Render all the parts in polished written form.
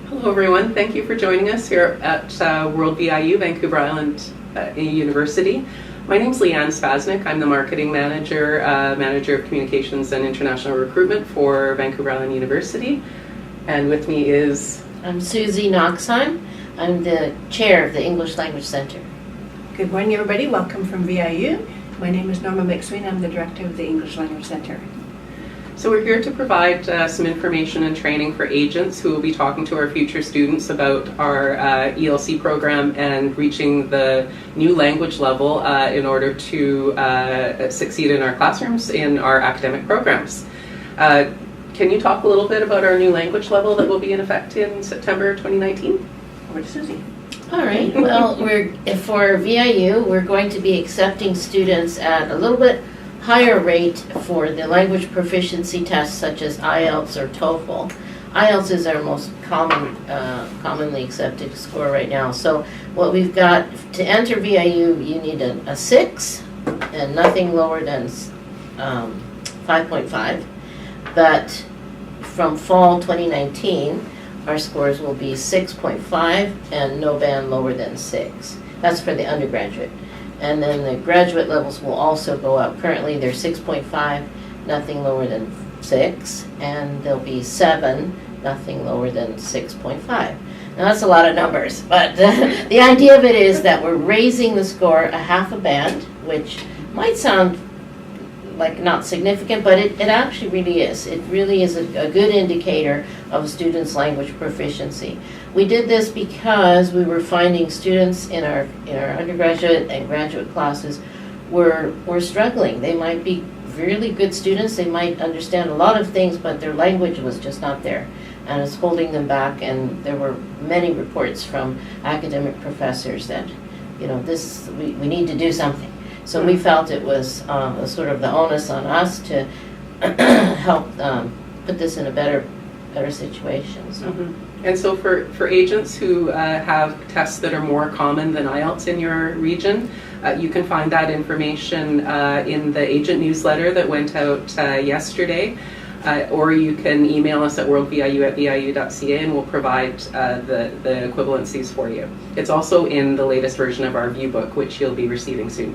Hello everyone, thank you for joining us here at World VIU, Vancouver Island University. My name is Leanne Spasnik. I'm the Marketing Manager, Manager of Communications and International Recruitment for Vancouver Island University. And with me is... I'm Susie Knoxheim. I'm the Chair of the English Language Center. Good morning everybody, welcome from VIU. My name is Norma McSween, I'm the Director of the English Language Center. So we're here to provide some information and training for agents who will be talking to our future students about our ELC program and reaching the new language level in order to succeed in our classrooms in our academic programs. Can you talk a little bit about our new language level that will be in effect in September 2019? Over to Susie. All right, well, for VIU, we're going to be accepting students at a little bit higher rate for the language proficiency tests such as IELTS or TOEFL. IELTS is our most commonly accepted score right now. So what we've got, to enter VIU, you need a 6 and nothing lower than 5.5. But from fall 2019, our scores will be 6.5 and no band lower than 6. That's for the undergraduate. And then the graduate levels will also go up. Currently they're 6.5, nothing lower than 6, and there'll be 7, nothing lower than 6.5. Now that's a lot of numbers, but the idea of it is that we're raising the score a half a band, which might sound like not significant, but it actually really is. It really is a good indicator of a student's language proficiency. We did this because we were finding students in our undergraduate and graduate classes were struggling. They might be really good students, they might understand a lot of things, but their language was just not there, and it's holding them back. And there were many reports from academic professors that, you know, we need to do something. So we felt it was sort of the onus on us to help put this in a better situation. So. Mm-hmm. And so for agents who have tests that are more common than IELTS in your region, you can find that information in the agent newsletter that went out yesterday, or you can email us at worldviu@viu.ca and we'll provide the equivalencies for you. It's also in the latest version of our view book, which you'll be receiving soon.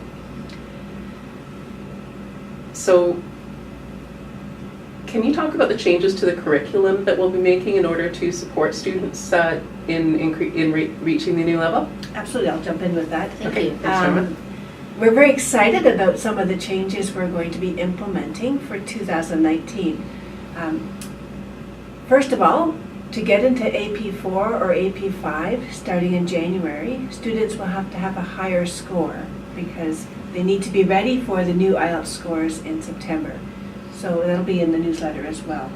So, can you talk about the changes to the curriculum that we'll be making in order to support students in reaching the new level? Absolutely, I'll jump in with that. Thank you. We're very excited about some of the changes we're going to be implementing for 2019. First of all, to get into AP4 or AP5 starting in January, students will have to have a higher score because they need to be ready for the new IELTS scores in September. So that'll be in the newsletter as well.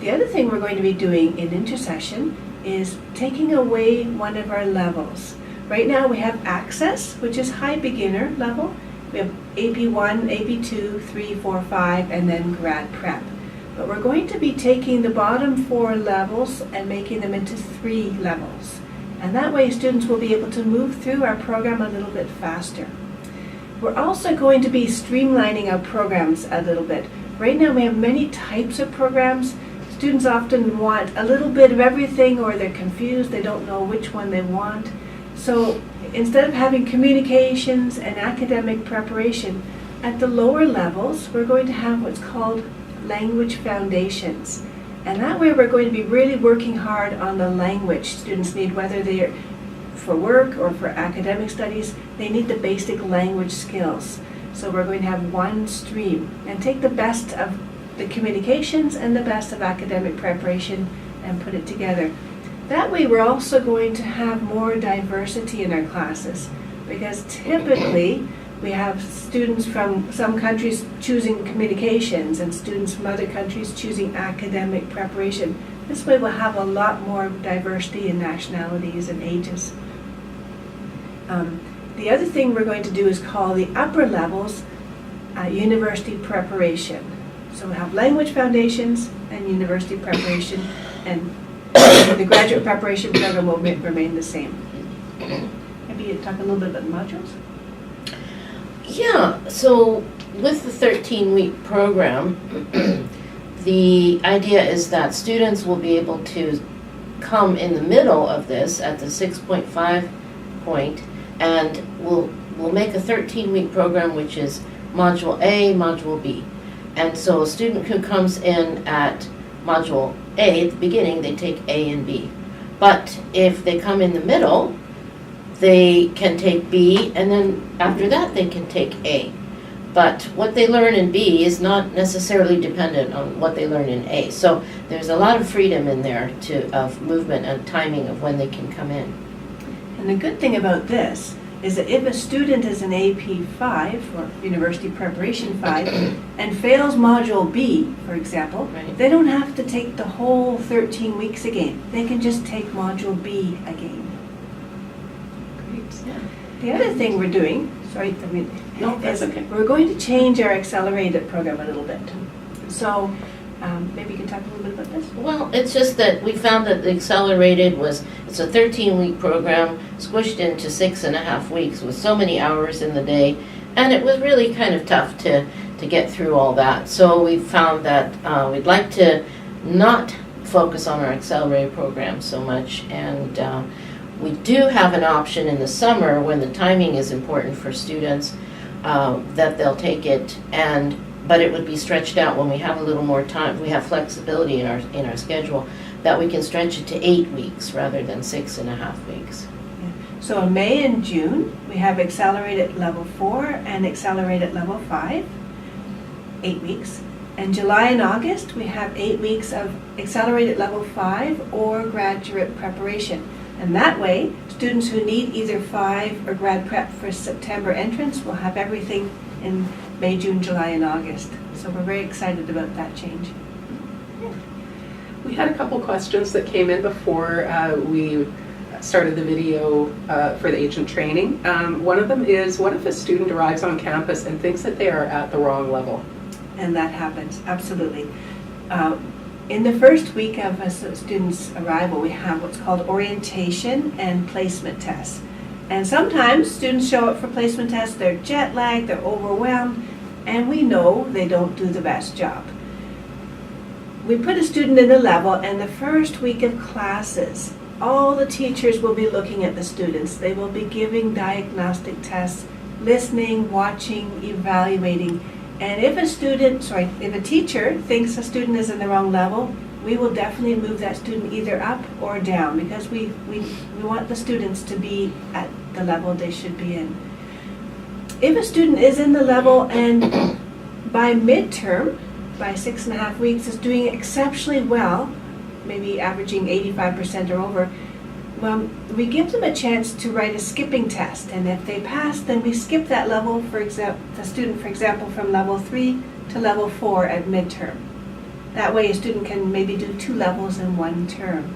The other thing we're going to be doing in intercession is taking away one of our levels. Right now we have Access, which is high beginner level. We have AP1, AP2, 3, 4, 5, and then Grad Prep. But we're going to be taking the bottom 4 levels and making them into 3 levels. And that way students will be able to move through our program a little bit faster. We're also going to be streamlining our programs a little bit. Right now we have many types of programs. Students often want a little bit of everything, or they're confused, they don't know which one they want. So instead of having communications and academic preparation, at the lower levels we're going to have what's called language foundations. And that way we're going to be really working hard on the language students need, whether they're for work or for academic studies. They need the basic language skills. So we're going to have one stream and take the best of the communications and the best of academic preparation and put it together. That way we're also going to have more diversity in our classes, because typically we have students from some countries choosing communications and students from other countries choosing academic preparation. This way we'll have a lot more diversity in nationalities and ages. The other thing we're going to do is call the upper levels university preparation. So we have language foundations and university preparation, and the graduate preparation program will remain the same. Maybe you talk a little bit about the modules? Yeah, so with the 13-week program, the idea is that students will be able to come in the middle of this at the 6.5 point, and we'll make a 13-week program, which is Module A, Module B. And so a student who comes in at Module A at the beginning, they take A and B. But if they come in the middle, they can take B, and then after that they can take A. But what they learn in B is not necessarily dependent on what they learn in A. So there's a lot of freedom in there of movement and timing of when they can come in. And the good thing about this is that if a student is an AP 5, or University Preparation 5, and fails Module B, for example, Right. they don't have to take the whole 13 weeks again. They can just take Module B again. Great. The other thing we're doing, No, that's okay. we're going to change our accelerated program a little bit. So maybe you can talk a little bit about this. Well, it's just that we found that the accelerated it's a 13-week program squished into 6.5 weeks with so many hours in the day, and it was really kind of tough to get through all that. So we found that we'd like to not focus on our accelerated program so much, and we do have an option in the summer when the timing is important for students that they'll take it, but it would be stretched out when we have a little more time. We have flexibility in our schedule that we can stretch it to 8 weeks rather than 6.5 weeks. So in May and June, we have accelerated level 4 and accelerated level 5, 8 weeks. In July and August, we have 8 weeks of accelerated level 5 or graduate preparation. And that way, students who need either 5 or grad prep for September entrance will have everything in May, June, July, and August. So we're very excited about that change. We had a couple questions that came in before we started the video for the agent training. One of them is, what if a student arrives on campus and thinks that they are at the wrong level? And that happens, absolutely. In the first week of a student's arrival, we have what's called orientation and placement tests. And sometimes students show up for placement tests, they're jet lagged, they're overwhelmed, and we know they don't do the best job. We put a student in a level, and the first week of classes, all the teachers will be looking at the students. They will be giving diagnostic tests, listening, watching, evaluating. And if a teacher thinks a student is in the wrong level, we will definitely move that student either up or down, because we want the students to be at the level they should be in. If a student is in the level and by midterm, by 6.5 weeks, is doing exceptionally well, maybe averaging 85% or over, we give them a chance to write a skipping test, and if they pass, then we skip that level, the student, for example, from level 3 to level 4 at midterm. That way a student can maybe do 2 levels in 1 term.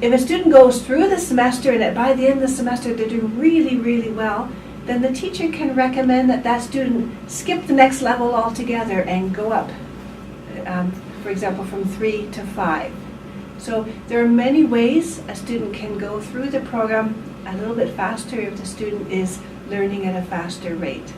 If a student goes through the semester and by the end of the semester they're doing really, really well, then the teacher can recommend that student skip the next level altogether and go up, for example, from 3 to 5. So there are many ways a student can go through the program a little bit faster if the student is learning at a faster rate.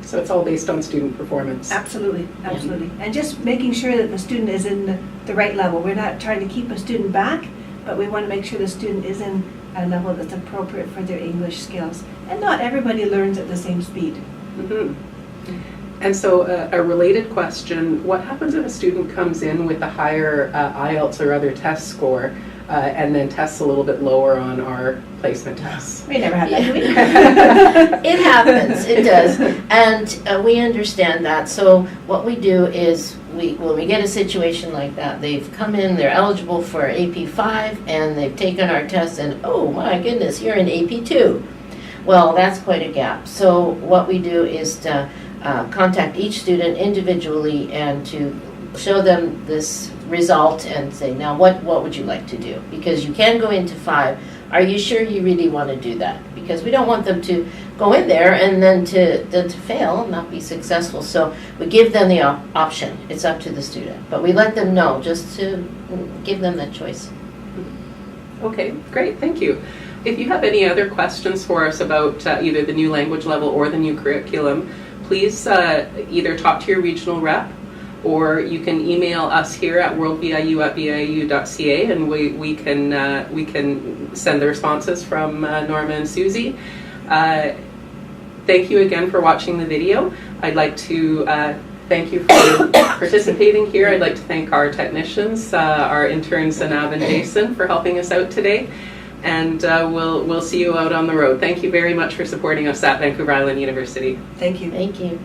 So it's all based on student performance. Absolutely, absolutely. And just making sure that the student is in the right level. We're not trying to keep a student back, but we want to make sure the student is in a level that's appropriate for their English skills. And not everybody learns at the same speed. Mm-hmm. And so a related question, what happens if a student comes in with a higher IELTS or other test score and then tests a little bit lower on our placement tests? We never had that, do we? It happens, it does. And we understand that. So what we do is, when we get a situation like that, they've come in, they're eligible for AP 5, and they've taken our test, and oh my goodness, you're in AP 2. Well, that's quite a gap. So what we do is to contact each student individually and to show them this result and say, now what would you like to do? Because you can go into 5. Are you sure you really want to do that? Because we don't want them to go in there and then to fail and not be successful. So we give them the option. It's up to the student. But we let them know just to give them that choice. Okay, great, thank you. If you have any other questions for us about either the new language level or the new curriculum, please either talk to your regional rep or you can email us here at worldviu@viu.ca, and we can send the responses from Norma and Susie. Thank you again for watching the video. I'd like to thank you for participating here. I'd like to thank our technicians, our interns Anav and Jason, for helping us out today. And we'll see you out on the road. Thank you very much for supporting us at Vancouver Island University. Thank you. Thank you.